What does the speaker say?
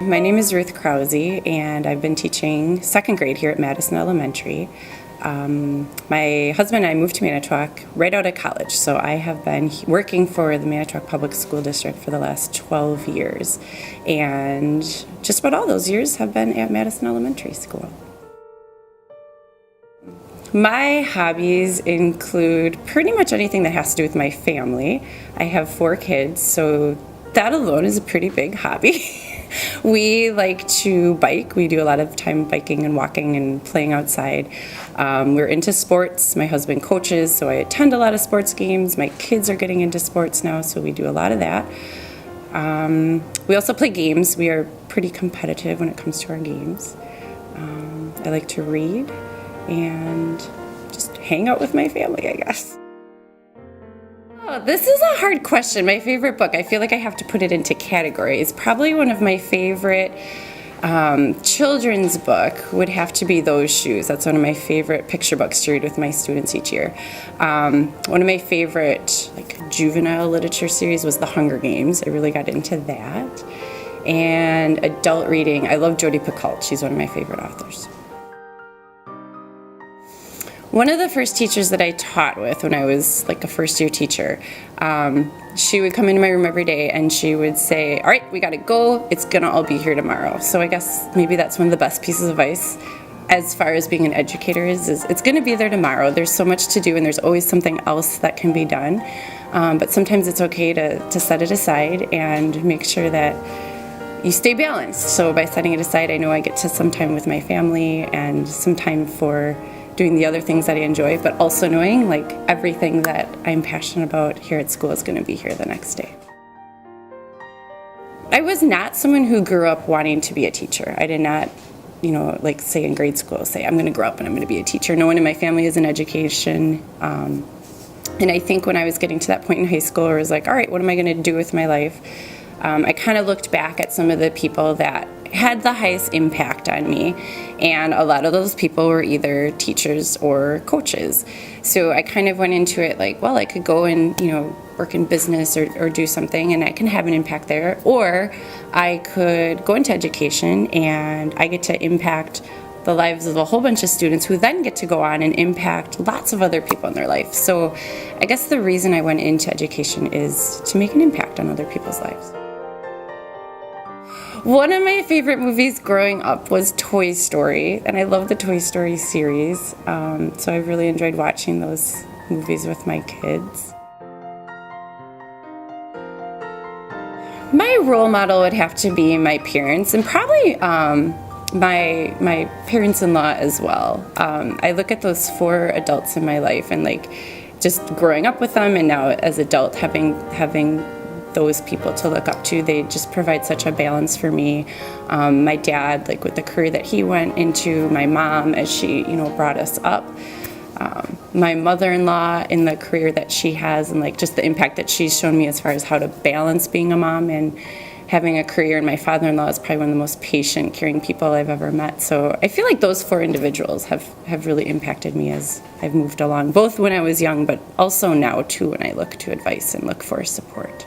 My name is Ruth Krause, and I've been teaching second grade here at Madison Elementary. My husband and I moved to Manitowoc right out of college, so I have been working for the Manitowoc Public School District for the last 12 years, and just about all those years have been at Madison Elementary School. My hobbies include pretty much anything that has to do with my family. I have 4 kids, so that alone is a pretty big hobby. We like to bike. We do a lot of time biking and walking and playing outside. We're into sports. My husband coaches, so I attend a lot of sports games. My kids are getting into sports now, so we do a lot of that. We also play games. We are pretty competitive when it comes to our games. I like to read and just hang out with my family, I guess. Oh, this is a hard question. My favorite book, I feel like I have to put it into categories. Probably one of my favorite children's book would have to be Those Shoes. That's one of my favorite picture books to read with my students each year. One of my favorite juvenile literature series was The Hunger Games. I really got into that. And adult reading, I love Jodi Picoult. She's one of my favorite authors. One of the first teachers that I taught with when I was a first-year teacher, she would come into my room every day and she would say, "All right, we got to go. It's going to all be here tomorrow." So I guess maybe that's one of the best pieces of advice as far as being an educator is it's going to be there tomorrow. There's so much to do and there's always something else that can be done. But sometimes it's okay to set it aside and make sure that you stay balanced. So by setting it aside, I know I get to some time with my family and some time for doing the other things that I enjoy, but also knowing everything that I'm passionate about here at school is going to be here the next day. I was not someone who grew up wanting to be a teacher. I did not, say in grade school, say I'm going to grow up and I'm going to be a teacher. No one in my family is in education. And I think when I was getting to that point in high school where I was all right, what am I going to do with my life? I kind of looked back at some of the people that had the highest impact on me, and a lot of those people were either teachers or coaches. So I kind of went into it I could go and work in business or do something and I can have an impact there, or I could go into education and I get to impact the lives of a whole bunch of students who then get to go on and impact lots of other people in their life. So I guess the reason I went into education is to make an impact on other people's lives. One of my favorite movies growing up was Toy Story, and I love the Toy Story series, so I really enjoyed watching those movies with my kids. My role model would have to be my parents, and probably my parents-in-law as well. I look at those 4 adults in my life, and just growing up with them, and now as adult having those people to look up to. They just provide such a balance for me. My dad, with the career that he went into, my mom as she, brought us up, my mother-in-law in the career that she has, and just the impact that she's shown me as far as how to balance being a mom and having a career. And my father-in-law is probably one of the most patient, caring people I've ever met. So I feel like those 4 individuals have really impacted me as I've moved along, both when I was young, but also now too when I look to advice and look for support.